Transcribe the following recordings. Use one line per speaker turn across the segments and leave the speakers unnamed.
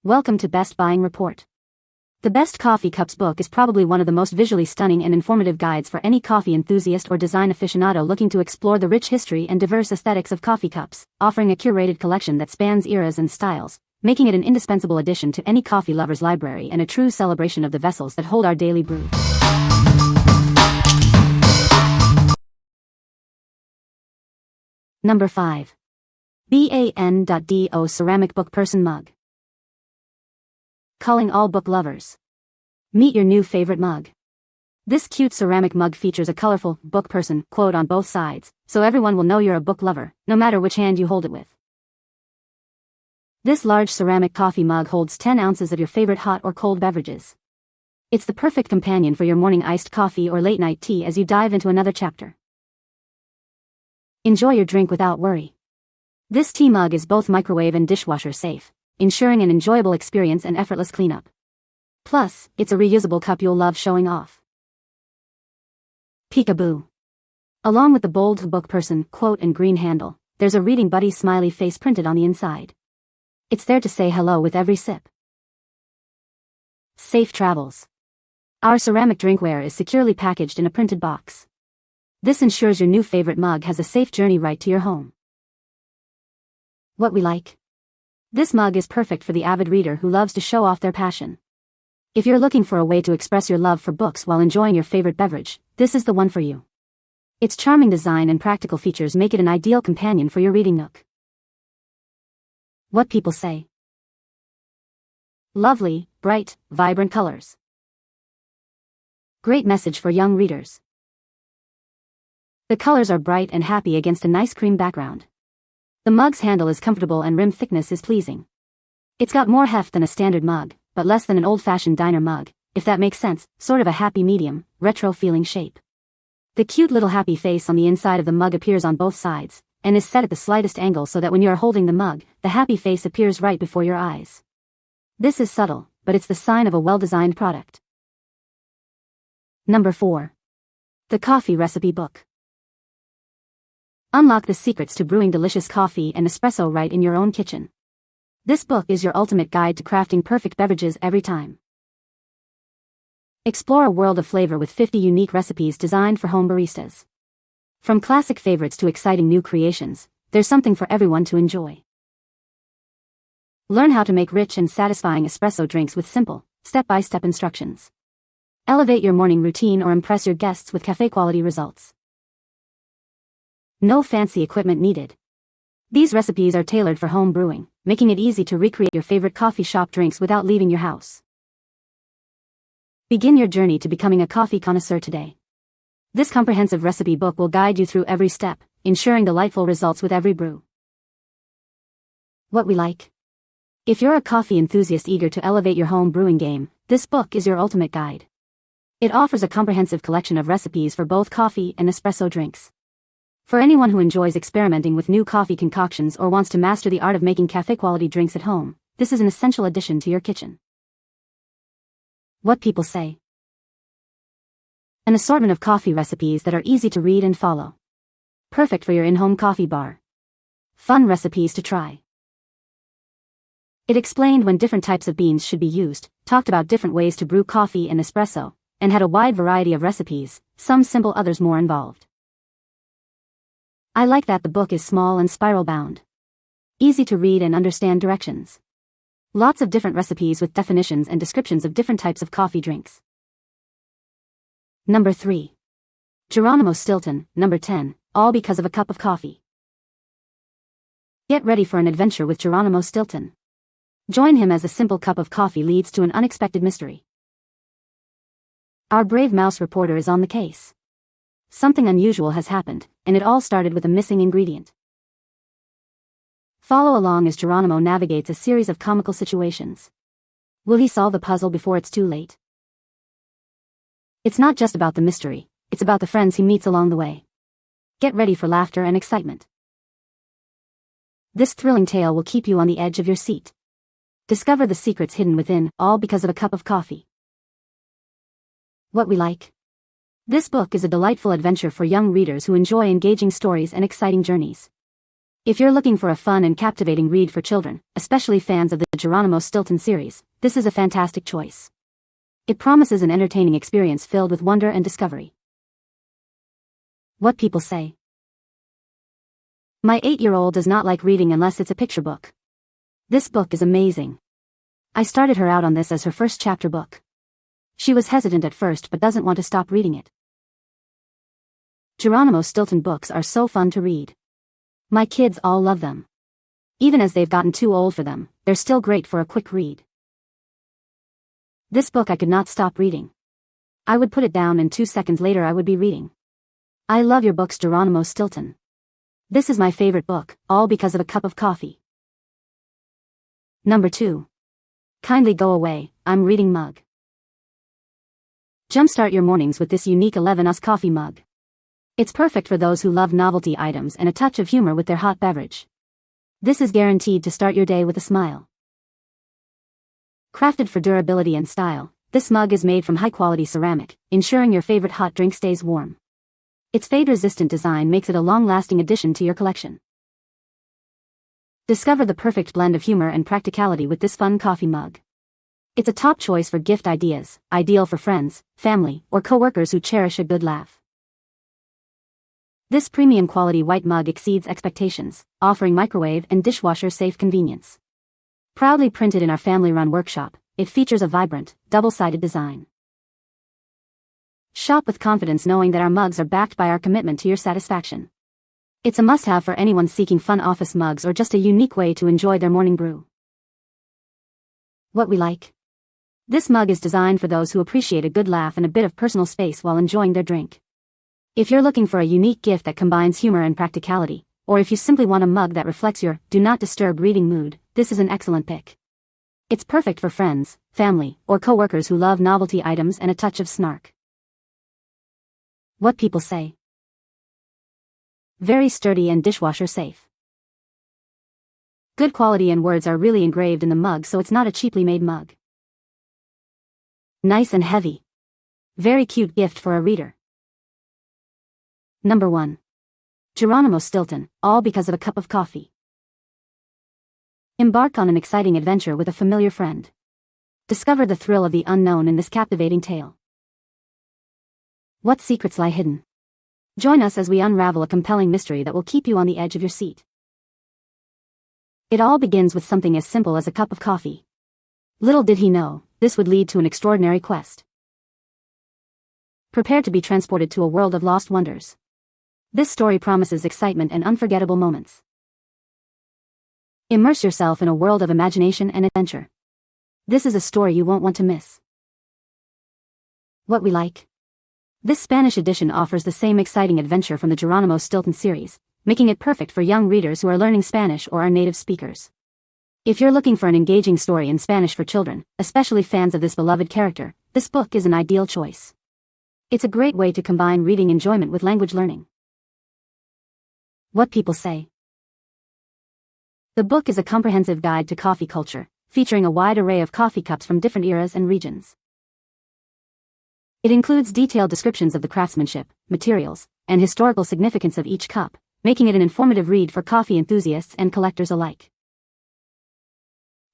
Welcome to Best Buying Report. The Best Coffee Cups book is probably one of the most visually stunning and informative guides for any coffee enthusiast or design aficionado looking to explore the rich history and diverse aesthetics of coffee cups, offering a curated collection that spans eras and styles, making it an indispensable addition to any coffee lover's library and a true celebration of the vessels that hold our daily brew. Number 5. BAN.DO Ceramic Book Person Mug. Calling all book lovers. Meet your new favorite mug. This cute ceramic mug features a colorful book person quote on both sides, so everyone will know you're a book lover, no matter which hand you hold it with. This large ceramic coffee mug holds 10 ounces of your favorite hot or cold beverages. It's the perfect companion for your morning iced coffee or late night tea as you dive into another chapter. Enjoy your drink without worry. This tea mug is both microwave and dishwasher safe, ensuring an enjoyable experience and effortless cleanup. Plus, it's a reusable cup you'll love showing off. Peekaboo. Along with the bold book person quote and green handle, there's a reading buddy smiley face printed on the inside. It's there to say hello with every sip. Safe travels. Our ceramic drinkware is securely packaged in a printed box. This ensures your new favorite mug has a safe journey right to your home. What we like. This mug is perfect for the avid reader who loves to show off their passion. If you're looking for a way to express your love for books while enjoying your favorite beverage, this is the one for you. Its charming design and practical features make it an ideal companion for your reading nook. What people say. Lovely, bright, vibrant colors. Great message for young readers. The colors are bright and happy against a nice cream background. The mug's handle is comfortable and rim thickness is pleasing. It's got more heft than a standard mug, but less than an old-fashioned diner mug, if that makes sense, sort of a happy medium, retro-feeling shape. The cute little happy face on the inside of the mug appears on both sides, and is set at the slightest angle so that when you are holding the mug, the happy face appears right before your eyes. This is subtle, but it's the sign of a well-designed product. Number 4. The Coffee Recipe Book. Unlock the secrets to brewing delicious coffee and espresso right in your own kitchen. This book is your ultimate guide to crafting perfect beverages every time. Explore a world of flavor with 50 unique recipes designed for home baristas. From classic favorites to exciting new creations, there's something for everyone to enjoy. Learn how to make rich and satisfying espresso drinks with simple, step-by-step instructions. Elevate your morning routine or impress your guests with cafe-quality results. No fancy equipment needed. These recipes are tailored for home brewing, making it easy to recreate your favorite coffee shop drinks without leaving your house. Begin your journey to becoming a coffee connoisseur today. This comprehensive recipe book will guide you through every step, ensuring delightful results with every brew. What we like. If you're a coffee enthusiast eager to elevate your home brewing game, this book is your ultimate guide. It offers a comprehensive collection of recipes for both coffee and espresso drinks. For anyone who enjoys experimenting with new coffee concoctions or wants to master the art of making cafe-quality drinks at home, this is an essential addition to your kitchen. What people say. An assortment of coffee recipes that are easy to read and follow. Perfect for your in-home coffee bar. Fun recipes to try. It explained when different types of beans should be used, talked about different ways to brew coffee and espresso, and had a wide variety of recipes, some simple, others more involved. I like that the book is small and spiral-bound. Easy to read and understand directions. Lots of different recipes with definitions and descriptions of different types of coffee drinks. Number 3. Geronimo Stilton, number 10, all because of a cup of coffee. Get ready for an adventure with Geronimo Stilton. Join him as a simple cup of coffee leads to an unexpected mystery. Our brave mouse reporter is on the case. Something unusual has happened, and it all started with a missing ingredient. Follow along as Geronimo navigates a series of comical situations. Will he solve the puzzle before it's too late? It's not just about the mystery, it's about the friends he meets along the way. Get ready for laughter and excitement. This thrilling tale will keep you on the edge of your seat. Discover the secrets hidden within, all because of a cup of coffee. What we like. This book is a delightful adventure for young readers who enjoy engaging stories and exciting journeys. If you're looking for a fun and captivating read for children, especially fans of the Geronimo Stilton series, this is a fantastic choice. It promises an entertaining experience filled with wonder and discovery. What people say. My 8-year-old does not like reading unless it's a picture book. This book is amazing. I started her out on this as her first chapter book. She was hesitant at first but doesn't want to stop reading it. Geronimo Stilton books are so fun to read. My kids all love them. Even as they've gotten too old for them, they're still great for a quick read. This book I could not stop reading. I would put it down and 2 seconds later I would be reading. I love your books, Geronimo Stilton. This is my favorite book, all because of a cup of coffee. Number 2. Kindly go away, I'm reading mug. Jumpstart your mornings with this unique 11us coffee mug. It's perfect for those who love novelty items and a touch of humor with their hot beverage. This is guaranteed to start your day with a smile. Crafted for durability and style, this mug is made from high-quality ceramic, ensuring your favorite hot drink stays warm. Its fade-resistant design makes it a long-lasting addition to your collection. Discover the perfect blend of humor and practicality with this fun coffee mug. It's a top choice for gift ideas, ideal for friends, family, or coworkers who cherish a good laugh. This premium quality white mug exceeds expectations, offering microwave and dishwasher-safe convenience. Proudly printed in our family-run workshop, it features a vibrant, double-sided design. Shop with confidence knowing that our mugs are backed by our commitment to your satisfaction. It's a must-have for anyone seeking fun office mugs or just a unique way to enjoy their morning brew. What we like. This mug is designed for those who appreciate a good laugh and a bit of personal space while enjoying their drink. If you're looking for a unique gift that combines humor and practicality, or if you simply want a mug that reflects your do not disturb reading mood, this is an excellent pick. It's perfect for friends, family, or coworkers who love novelty items and a touch of snark. What people say. Very sturdy and dishwasher safe. Good quality and words are really engraved in the mug, so it's not a cheaply made mug. Nice and heavy. Very cute gift for a reader. Number 1. Geronimo Stilton, all because of a cup of coffee. Embark on an exciting adventure with a familiar friend. Discover the thrill of the unknown in this captivating tale. What secrets lie hidden? Join us as we unravel a compelling mystery that will keep you on the edge of your seat. It all begins with something as simple as a cup of coffee. Little did he know, this would lead to an extraordinary quest. Prepare to be transported to a world of lost wonders. This story promises excitement and unforgettable moments. Immerse yourself in a world of imagination and adventure. This is a story you won't want to miss. What we like. This Spanish edition offers the same exciting adventure from the Geronimo Stilton series, making it perfect for young readers who are learning Spanish or are native speakers. If you're looking for an engaging story in Spanish for children, especially fans of this beloved character, this book is an ideal choice. It's a great way to combine reading enjoyment with language learning. What people say. The book is a comprehensive guide to coffee culture, featuring a wide array of coffee cups from different eras and regions. It includes detailed descriptions of the craftsmanship, materials, and historical significance of each cup, making it an informative read for coffee enthusiasts and collectors alike.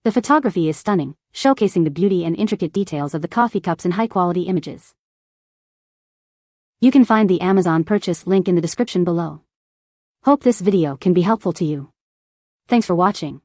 The photography is stunning, showcasing the beauty and intricate details of the coffee cups in high-quality images. You can find the Amazon purchase link in the description below. Hope this video can be helpful to you. Thanks for watching.